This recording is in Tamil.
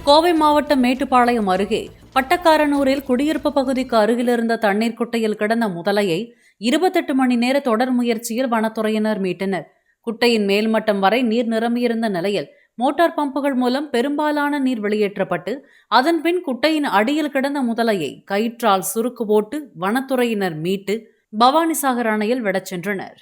கோவை மாவட்டம் மேட்டுப்பாளையம் அருகே பட்டக்காரனூரில் குடியிருப்பு பகுதிக்கு அருகிலிருந்த தண்ணீர் குட்டையில் கிடந்த முதலையை 28 மணி நேர தொடர் முயற்சியில் வனத்துறையினர் மீட்டனர். குட்டையின் மேல்மட்டம் வரை நீர் நிரம்பியிருந்த நிலையில் மோட்டார் பம்புகள் மூலம் பெரும்பாலான நீர் வெளியேற்றப்பட்டு அதன்பின் குட்டையின் அடியில் கிடந்த முதலையை கயிற்றால் சுருக்கு போட்டு வனத்துறையினர் மீட்டு பவானிசாகர் அணையில் விடச் சென்றனர்.